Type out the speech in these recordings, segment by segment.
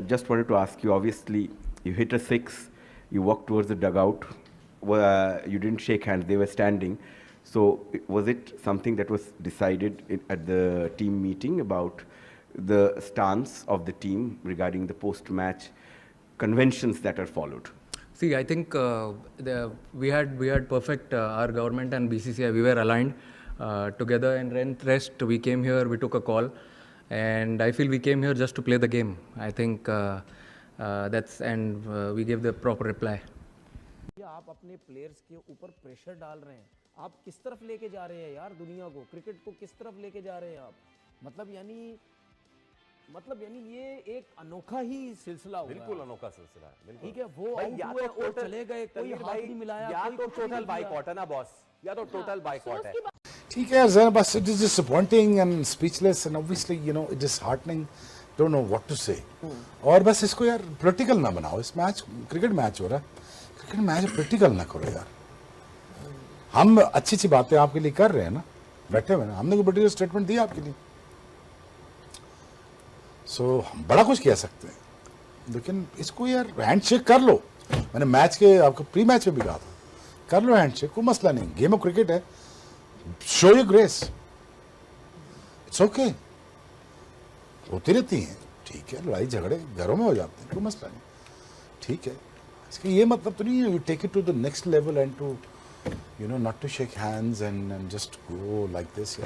Just wanted to ask you, obviously, you hit a six, you walked towards the dugout, you didn't shake hands, they were standing. So was it something that was decided at the team meeting about the stance of the team regarding the post-match conventions that are followed? See, I think we had perfect our government and BCCI. We were aligned together, and rest we came here. We took a call, and I feel we came here just to play the game. I think we gave the proper reply. आप अपने players के ऊपर pressure डाल रहे हैं, आप किस तरफ लेके जा रहे हैं यार दुनिया को, क्रिकेट को किस तरफ लेके जा रहे हैं आप? मतलब यानी ये एक अनोखा ही सिलसिला हुआ है। बिल्कुल अनोखा सिलसिला है, बिल्कुल। ठीक है, वो आउट हुए और चले गए, कोई हाथ नहीं मिलाया, या तो टोटल बाइकॉट है ना बॉस, या तो टोटल बाइकॉट है। ठीक है ज़रा, बस it is disappointing and speechless and obviously you know it is heartening, don't know what to say. और बस इसको यार पॉलिटिकल ना बनाओ, इस मैच क्रिकेट मैच हो रहा है, क्रिकेट मैच पॉलिटिकल ना करो यार। हम अच्छी अच्छी बातें आपके लिए कर रहे हैं ना, बैठे हुए ना, हमने कोई पॉलिटिकल स्टेटमेंट दिया आपके लिए? सो हम बड़ा कुछ कह सकते हैं, लेकिन इसको यार हैंडशेक कर लो। मैंने मैच के आपको प्री मैच में भी कहा था, कर लो हैंडशेक, कोई मसला नहीं, गेम ऑफ क्रिकेट है, show your grace, it's okay. होती रहती हैं, ठीक है, लड़ाई झगड़े घरों में हो जाते हैं, कोई मसला नहीं, ठीक है। इसका ये मतलब तो नहीं है you take it to the next level and to you know not to shake hands and just go like this.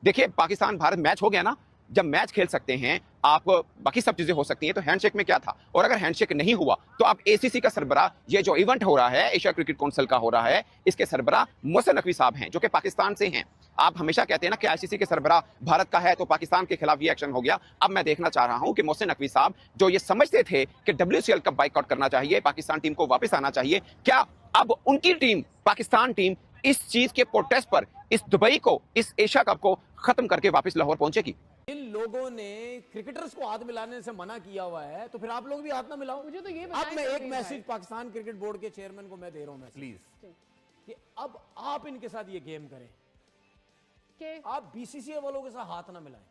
देखिए, पाकिस्तान भारत मैच हो गया ना, जब मैच खेल सकते हैं आप, बाकी सब चीजें हो सकती हैं, तो हैंडशेक में क्या था? और अगर हैंडशेक नहीं हुआ तो आप एसीसी का सरबराह, ये जो इवेंट हो रहा है एशिया क्रिकेट काउंसिल का हो रहा है, इसके सरबराह मोहसिन नकवी साहब हैं, जो कि पाकिस्तान से हैं। आप हमेशा कहते हैं ना कि आईसीसी के सरबराह भारत का है, तो पाकिस्तान के खिलाफ ये एक्शन हो गया। अब मैं देखना चाह रहा हूं कि मोहसिन नकवी साहब जो ये समझते थे कि WCL कप बाइकआउट करना चाहिए, पाकिस्तान टीम को वापस आना चाहिए, क्या अब उनकी टीम, पाकिस्तान टीम, इस चीज के प्रोटेस्ट पर इस दुबई को, इस एशिया कप को खत्म करके वापस लाहौर पहुंचेगी? इन लोगों ने क्रिकेटर्स को हाथ मिलाने से मना किया हुआ है, तो फिर आप लोग भी हाथ ना मिलाओ। मुझे तो ये अब मैं एक मैसेज पाकिस्तान क्रिकेट बोर्ड के चेयरमैन को मैं दे रहा हूं, प्लीज, कि अब आप इनके साथ ये गेम करें कि आप बीसीसीआई वालों के साथ हाथ ना मिलाएं।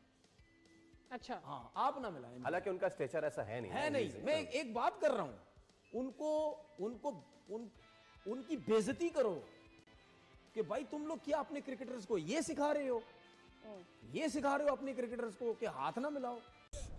अच्छा, हाँ, आप ना मिलाएं। हालांकि उनका स्टेचर ऐसा है नहीं, मैं एक बात कर रहा हूं, उनकी बेइज्जती करो कि भाई तुम लोग क्या अपने क्रिकेटर्स को ये सिखा रहे हो, अपने क्रिकेटर्स को कि हाथ ना मिलाओ।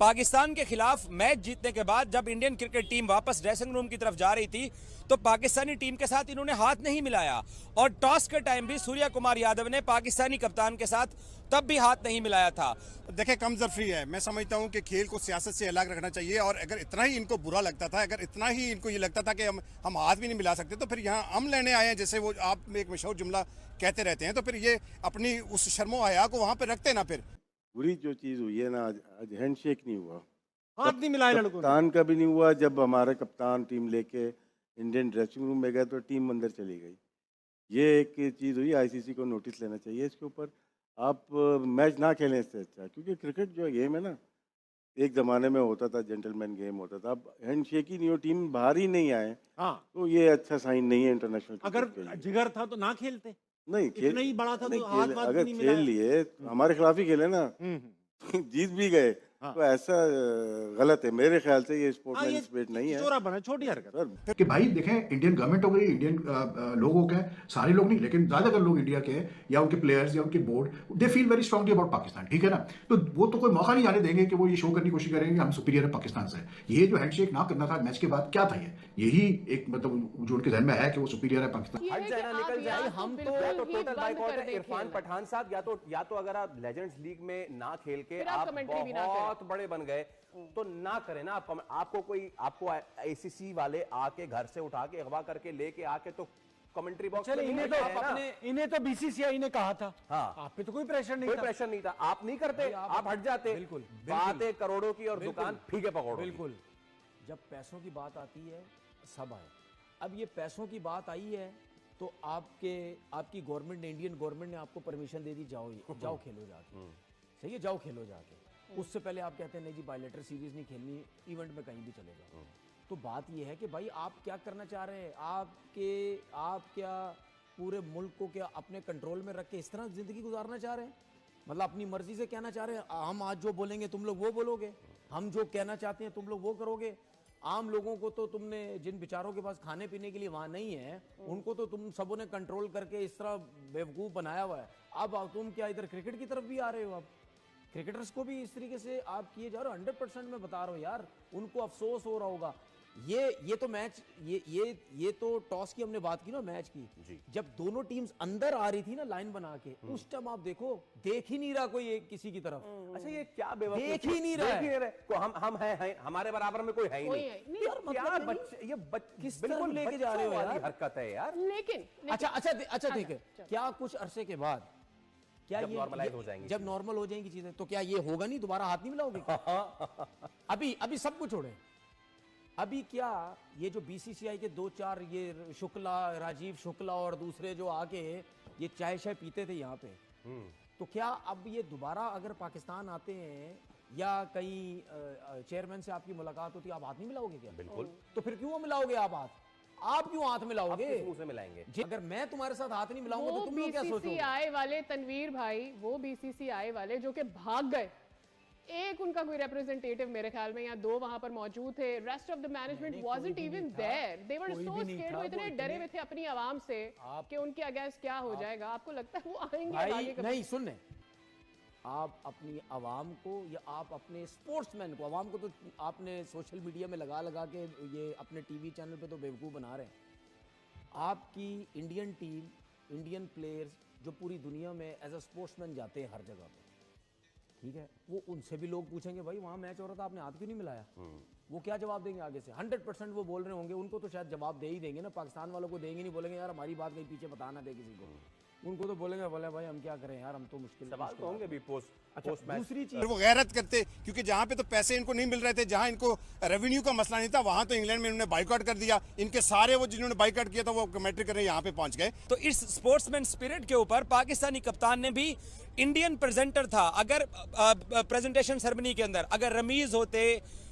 पाकिस्तान के खिलाफ मैच जीतने के बाद जब इंडियन क्रिकेट टीम वापस ड्रेसिंग रूम की तरफ जा रही थी, तो पाकिस्तानी टीम के साथ इन्होंने हाथ नहीं मिलाया, और टॉस के टाइम भी सूर्या कुमार यादव ने पाकिस्तानी कप्तान के साथ तब भी हाथ नहीं मिलाया था। देखिए, कमजोरी है, मैं समझता हूं कि खेल को सियासत से अलग रखना चाहिए, और अगर इतना ही इनको बुरा लगता था, अगर इतना ही इनको ये लगता था कि हम हाथ भी नहीं मिला सकते, तो फिर यहाँ हम लेने आए हैं, जैसे वो आप में एक मशहूर जुमला कहते रहते हैं, तो फिर ये अपनी उस शर्मो हया को वहां पर रखते ना। फिर बुरी जो चीज़ हुई है ना, आज हैंडशेक नहीं हुआ, हाथ नहीं मिलाए लड़कों, कप्तान का भी नहीं हुआ। जब हमारा कप्तान टीम लेके इंडियन ड्रेसिंग रूम में गए तो टीम अंदर चली गई, ये एक चीज़ हुई। आईसीसी को नोटिस लेना चाहिए इसके ऊपर। आप मैच ना खेलें इससे अच्छा, क्योंकि क्रिकेट जो गेम है ना, एक ज़माने में होता था, जेंटलमैन गेम होता था, अब हैंडशेक ही नहीं हो, टीम बाहर ही नहीं आए, हाँ, तो ये अच्छा साइन नहीं है इंटरनेशनल। अगर जिगर था तो ना खेलते, नहीं खेल, नहीं बड़ा था तो अगर खेल लिए, हमारे खिलाफ ही खेले ना, जीत भी गए, तो ऐसा गलत है मेरे ख्याल से। ये स्पोर्ट्समैन स्पिरिट नहीं है, चोरा बना, छोटी हरकत। कि भाई देखें, इंडियन गवर्नमेंट हो गई, इंडियन लोग हो गए, सारे लोग नहीं लेकिन ज्यादातर लोग इंडिया के या उनके प्लेयर्स या उनके board, they feel very strongly about Pakistan, ठीक है ना। तो वो तो कोई मौका नहीं आने देंगे कि वो ये शो करने की कोशिश करेंगे हम सुपीरियर है पाकिस्तान से। ये जो हैंडशेक ना करना था मैच के बाद, क्या था यही एक मतलब जो उनके जहन में है कि वो सुपीरियर है पाकिस्तान। हट जाए ना, निकल जाए, हम तो या तो टोटल बाइकआउट है इरफान पठान साहब, या तो अगर आप लेजेंड्स लीग में ना खेल के आप बहुत बड़े बन गए तो ना करें ना। आपको आईसीसी वाले आके घर से उठा के अगवा करके लेके आके तो कमेंट्री बॉक्स में इन्हें तो बीसीसीआई ने कहा था, हाँ, आप पे तो कोई प्रेशर नहीं था, आप नहीं करते, आप हट जाते। बिल्कुल, बातें करोड़ों की और दुकान फीके पकौड़ों। बिल्कुल, जब पैसों की बात आती है सब आए। अब ये पैसों की बात आई है तो आपकी गवर्नमेंट ने, इंडियन गवर्नमेंट ने आपको परमिशन दे दी, जाओ खेलो जाके, सही है, जाओ खेलो जाके। उससे पहले आप कहते हैं नहीं जी बायलैटरल सीरीज नहीं खेलनी, इवेंट में कहीं भी चले जाओ। तो बात यह है कि भाई आप क्या करना चाह रहे हैं, आप क्या पूरे मुल्क को क्या अपने कंट्रोल में रख के इस तरह जिंदगी गुजारना चाह रहे हैं? मतलब अपनी मर्जी से कहना चाह रहे हैं हम आज जो बोलेंगे तुम लोग वो बोलोगे? हम जो कहना चाहते हैं तुम लोग वो करोगे। आम लोगों को तो तुमने, जिन बेचारों के पास खाने पीने के लिए वहां नहीं है, उनको तो तुम सबों ने कंट्रोल करके इस तरह बेवकूफ बनाया हुआ है। अब तुम क्या इधर क्रिकेट की तरफ भी आ रहे हो? अब क्रिकेटर्स को भी इस तरीके से आप किए जा रहे हो। 100% मैं बता रहा हूँ यार, उनको अफसोस हो रहा होगा। ये तो मैच, ये तो टॉस की हमने बात की ना, मैच की, जब दोनों टीम्स अंदर आ रही थी ना लाइन बना के, उस टाइम आप देखो, देख ही नहीं रहा कोई किसी की तरफ। अच्छा ये क्या बेवकूफ, देख ही नहीं रहा है। हम हैं, हमारे बराबर में कोई है ही नहीं यार, क्या बच्चे, ये किस तरह लेके जा रहे हो यार? हरकत है यार। लेकिन अच्छा ठीक है, क्या कुछ अरसे के बाद क्या जब नॉर्मलाइज हो जाएंगी, जब नॉर्मल हो जाएंगी चीजें, तो क्या ये होगा नहीं? दोबारा हाथ नहीं मिलाओगे? अभी सब कुछ छोड़े, अभी क्या ये जो बीसीसीआई के 2-4 ये शुक्ला, राजीव शुक्ला और दूसरे जो आके ये चाय शाय पीते थे यहाँ पे, तो क्या अब ये दोबारा अगर पाकिस्तान आते हैं या कहीं चेयरमैन से आपकी मुलाकात होती है, आप हाथ नहीं मिलाओगे क्या? बिल्कुल। तो फिर क्यों मिलाओगे आप हाथ? आप क्यों हाथ मिलाओगे? मुंह से मिलाएंगे। अगर मैं तुम्हारे साथ हाथ नहीं मिलाऊंगा तो तुम लोग क्या सोचोगे? बीसीसीआई वाले तनवीर भाई, वो बीसीसीआई वाले जो कि भाग गए, एक उनका कोई रिप्रेजेंटेटिव मेरे ख्याल में या 2 वहां पर मौजूद थे। Rest of the management wasn't even there. They were so scared, वो इतने डरे हुए थे अपनी आवाम से कि उनके अगेंस्ट क्या हो जाएगा। आपको लगता है वो आएंगे आगे कभी? नहीं, सुनने, आप अपनी आवाम को या आप अपने स्पोर्ट्समैन को, आवाम को तो आपने सोशल मीडिया में लगा के ये अपने टीवी चैनल पे तो बेवकूफ़ बना रहे हैं। आपकी इंडियन टीम, इंडियन प्लेयर्स जो पूरी दुनिया में एज अ स्पोर्ट्समैन जाते हैं हर जगह पे, ठीक है, वो उनसे भी लोग पूछेंगे भाई वहाँ मैच हो रहा था, आपने हाथ क्यों नहीं मिलाया? वो क्या जवाब देंगे आगे से? 100% वो बोल रहे होंगे, उनको तो शायद जवाब दे ही देंगे ना। पाकिस्तान वालों को देंगे नहीं, बोलेंगे यार हमारी बात कहीं पीछे बताना दे किसी को। उनको तो बोलेंगे बोले भाई हम क्या करें यार, हम तो मुश्किल सवाल तो होंगे भी पोस्ट मैच। दूसरी चीज, वो गैरत करते, क्योंकि जहाँ पे तो पैसे इनको नहीं मिल रहे थे, जहाँ इनको रेवेन्यू का मसला नहीं था, वहां तो इंग्लैंड में इन्होंने बाइकआउट कर दिया। इनके सारे वो जिन्होंने बाइकआउट किया था वो कमेंट्री करने यहाँ पे पहुंच गए। तो इस स्पोर्ट्समैन स्पिरिट के ऊपर पाकिस्तानी कप्तान ने भी, इंडियन प्रेजेंटर था, अगर प्रेजेंटेशन सेरेमनी के अंदर अगर रमीज होते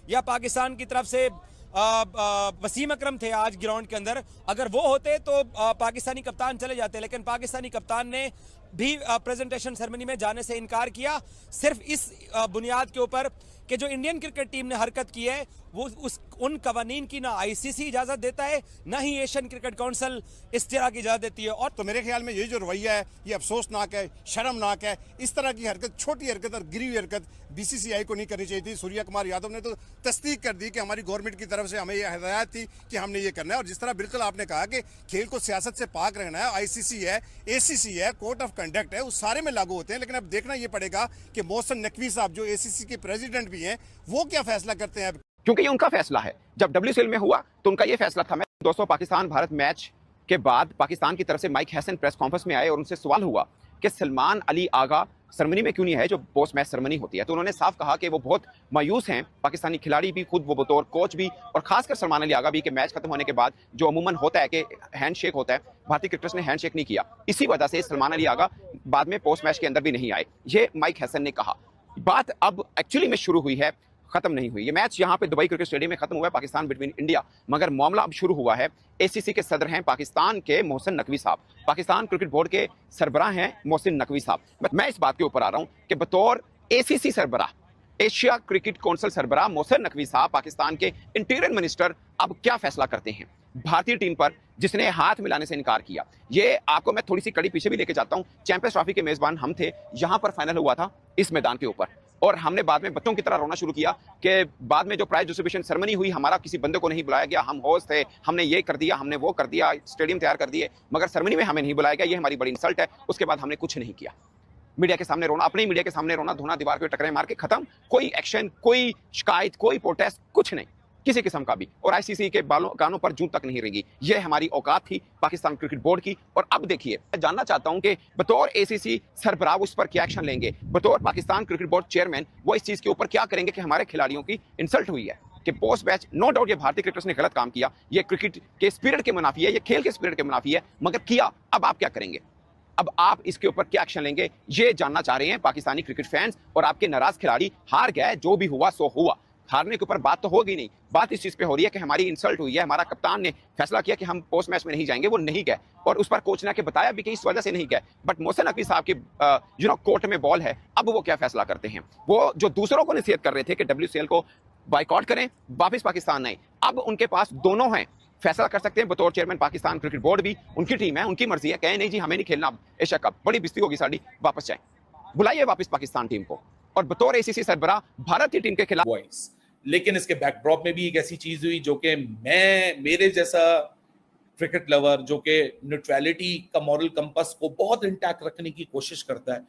या पाकिस्तान की तरफ से वसीम अकरम थे आज ग्राउंड के अंदर, अगर वो होते तो पाकिस्तानी कप्तान चले जाते, लेकिन पाकिस्तानी कप्तान ने भी प्रेजेंटेशन सेरेमनी में जाने से इनकार किया, सिर्फ इस बुनियाद के ऊपर कि जो इंडियन क्रिकेट टीम ने हरकत की है वो उन कवानीन की ना आईसीसी इजाजत देता है, ना ही एशियन क्रिकेट काउंसिल इस तरह की इजाजत देती है। और तो मेरे ख्याल में ये जो रवैया है ये अफसोसनाक है, शर्मनाक है। इस तरह की हरकत, छोटी हरकत और गिरी हुई हरकत बीसीसीआई को नहीं करनी चाहिए थी। सूर्या कुमार यादव ने तो तस्दीक कर दी कि हमारी गवर्नमेंट की तरफ से हमें ये हिदायत थी कि हमने ये करना है। और जिस तरह बिल्कुल आपने कहा कि खेल को सियासत से पाक रखना है, आईसीसी है, एसीसी है, कोड ऑफ कंडक्ट है, उस सारे में लागू होते हैं। लेकिन अब देखना ये पड़ेगा कि मोहसिन नकवी साहब जो एसीसी के प्रेसिडेंट भी हैं, वो क्या फैसला करते हैं। क्योंकि ये उनका फैसला है। जब WCL में हुआ तो उनका ये फैसला था। दोस्तों, पाकिस्तान भारत मैच के बाद पाकिस्तान की तरफ से माइक हैसन प्रेस कॉन्फ्रेंस में आए और उनसे सवाल हुआ कि सलमान अली आगा सेरेमनी में क्यों नहीं है जो पोस्ट मैच सेरेमनी होती है। तो उन्होंने साफ कहा कि वो बहुत मायूस हैं, पाकिस्तानी खिलाड़ी भी, खुद वो बतौर कोच भी, और खासकर सलमान अली आगा भी, कि मैच खत्म होने के बाद जो अमूमन होता है कि हैंडशेक होता है, भारतीय क्रिकेटर्स ने हैंडशेक नहीं किया। इसी वजह से सलमान अली आगा बाद में पोस्ट मैच के अंदर भी नहीं आए। ये माइक हैसन ने कहा। बात अब एक्चुअली में शुरू हुई है, खत्म नहीं हुई। ये मैच यहाँ पे दुबई क्रिकेट स्टेडियम में खत्म हुआ है, पाकिस्तान बिटवीन इंडिया, मगर मामला अब शुरू हुआ है। एसीसी के सदर हैं पाकिस्तान के मोहसिन नकवी साहब, पाकिस्तान क्रिकेट बोर्ड के सरबराह हैं मोहसिन नकवी साहब। मैं इस बात के ऊपर आ रहा हूँ कि बतौर एसीसी सरबराह, एशिया क्रिकेट काउंसिल सरबराह मोहसिन नकवी साहब पाकिस्तान के इंटीरियर मिनिस्टर अब क्या फैसला करते हैं भारतीय टीम पर जिसने हाथ मिलाने से इनकार किया। ये आपको मैं थोड़ी सी कड़ी पीछे भी लेके जाता हूँ। चैंपियंस ट्रॉफी के मेजबान हम थे, यहाँ पर फाइनल हुआ था इस मैदान के ऊपर, और हमने बाद में बच्चों की तरह रोना शुरू किया कि बाद में जो प्राइज डिस्ट्रीब्यूशन सेरेमनी हुई, हमारा किसी बंदे को नहीं बुलाया गया, हम होस्ट थे, हमने ये कर दिया, हमने वो कर दिया, स्टेडियम तैयार कर दिए, मगर सेरेमनी में हमें नहीं बुलाया गया, ये हमारी बड़ी इंसल्ट है। उसके बाद हमने कुछ नहीं किया। मीडिया के सामने रोना, अपने मीडिया के सामने रोना, धोना दीवार पे टकरे मार के खत्म। कोई एक्शन, कोई शिकायत, कोई प्रोटेस्ट, कुछ नहीं किसी किस्म का भी। और आईसीसी के गानों पर जूं तक नहीं रेंगी। ये हमारी औकात थी पाकिस्तान क्रिकेट बोर्ड की। और अब देखिए, मैं जानना चाहता हूं कि बतौर एसीसी सरबराह उस पर क्या एक्शन लेंगे, बतौर पाकिस्तान क्रिकेट बोर्ड चेयरमैन वो इस चीज के ऊपर क्या करेंगे कि हमारे खिलाड़ियों की इंसल्ट हुई है कि पोस्ट मैच, नो डाउट ये भारतीय क्रिकेटर्स ने गलत काम किया, ये क्रिकेट के स्पिरिट के मुनाफी है, ये खेल के स्पिरिट के मुनाफी है, मगर किया। अब आप क्या करेंगे, अब आप इसके ऊपर क्या एक्शन लेंगे, ये जानना चाह रहे हैं पाकिस्तानी क्रिकेट फैंस। और आपके नाराज खिलाड़ी हार गए, जो भी हुआ सो हुआ, हारने के ऊपर बात तो होगी नहीं, बात इस चीज पे हो रही है कि हमारी इंसल्ट हुई है, हमारा कप्तान ने फैसला किया कि हम पोस्ट मैच में नहीं जाएंगे, वो नहीं गए और उस पर कोच ने आके बताया भी कि इस वजह से नहीं गए। बट मोहसिन नकवी साहब की कोर्ट में बॉल है, अब वो क्या फैसला करते हैं। वो जो दूसरों को नसीहत कर रहे थे कि WCL को बाइकआउट करें, वापस पाकिस्तान आए, अब उनके पास दोनों हैं, फैसला कर सकते हैं। बतौर चेयरमैन पाकिस्तान क्रिकेट बोर्ड भी उनकी टीम है, उनकी मर्जी है, कहे नहीं जी हमें नहीं खेलना एशिया कप, बड़ी बिस्ती होगी साड़ी, वापस जाए, बुलाइए वापस पाकिस्तान टीम को। और बतौर ACC सरबराह भारत की टीम के खिलाफ वॉइस, लेकिन इसके बैकड्रॉप में भी एक ऐसी चीज हुई जो कि मेरे जैसा क्रिकेट लवर जो कि न्यूट्रलिटी का मॉरल कंपास को बहुत इंटैक्ट रखने की कोशिश करता है,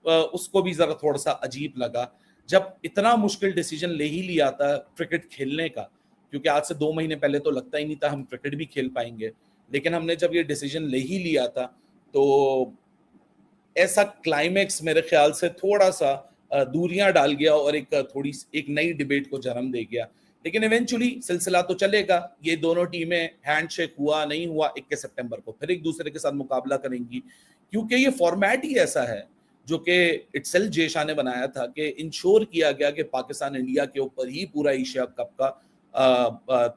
उसको भी जरा थोड़ा सा अजीब लगा जब इतना मुश्किल डिसीजन ले ही लिया था क्रिकेट खेलने का, क्योंकि आज से 2 महीने पहले तो लगता ही नहीं था हम क्रिकेट भी खेल पाएंगे, लेकिन हमने जब ये डिसीजन ले ही लिया था तो ऐसा क्लाइमेक्स मेरे ख्याल से थोड़ा सा दूरियां डाल गया और एक नई डिबेट को जन्म दे गया। लेकिन इवेंचुअली सिलसिला तो चलेगा, ये दोनों टीमें हैंडशेक हुआ नहीं हुआ 21 सितंबर को फिर एक दूसरे के साथ मुकाबला करेंगी, क्योंकि ये फॉर्मेट ही ऐसा है जो कि इटसेल्फ जय शाह ने बनाया था कि इंश्योर किया गया कि पाकिस्तान इंडिया के ऊपर ही पूरा एशिया कप का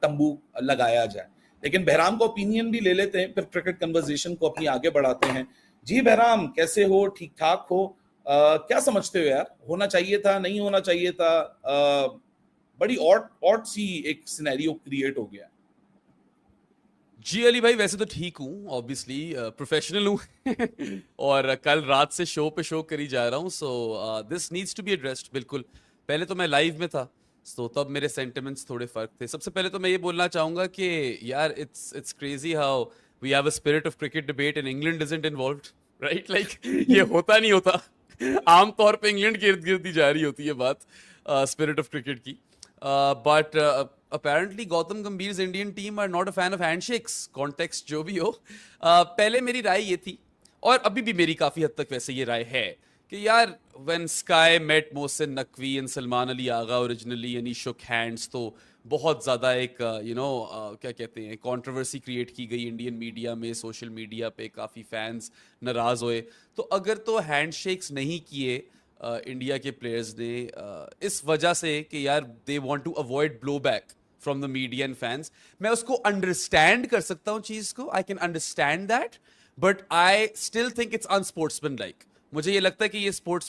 तंबू लगाया जाए। लेकिन बहराम का ओपिनियन भी ले लेते हैं, फिर क्रिकेट कन्वर्सेशन को अपनी आगे बढ़ाते हैं। जी बहराम, कैसे हो? ठीक ठाक हो? क्या समझते हो यार, होना चाहिए था, नहीं होना चाहिए था? बड़ी ऑड सी एक सिनेरियो क्रिएट हो गया। जी अली भाई, वैसे तो ठीक हूँ, ऑब्वियसली प्रोफेशनल हूँ और कल रात से शो पे शो करी जा रहा हूँ, so this needs to be addressed. बिल्कुल, पहले तो मैं लाइव में था तो तब मेरे सेंटिमेंट्स थोड़े फर्क थे। सबसे पहले तो मैं ये बोलना चाहूँगा कि यार it's crazy how we have a spirit of cricket debate and England isn't involved, right? Like ये होता नहीं होता, आमतौर पे इंग्लैंड के इर्द गिर्द ही जा रही होती है बात स्पिरिट ऑफ क्रिकेट की। But apparently Gautam Gambhir's Indian team are not a fan of handshakes, context जो भी हो। पहले मेरी राय ये थी और अभी भी मेरी काफ़ी हद तक वैसे ये राय है कि यार when Sky met Mohsin Naqvi and Salman Ali Agha originally and he shook hands, तो बहुत ज़्यादा एक क्या कहते हैं कंट्रोवर्सी क्रिएट की गई इंडियन मीडिया में, सोशल मीडिया पे काफ़ी फैंस नाराज़ हुए। तो अगर तो हैंडशेक्स नहीं किए इंडिया के प्लेयर्स ने इस वजह से कि यार they want to avoid blow back from the media and fans, मैं उसको अंडरस्टैंड कर सकता हूँ चीज़ को, I can understand that, but I still think it's unsportsmanlike. मुझे ये लगता है कि ये स्पोर्ट्स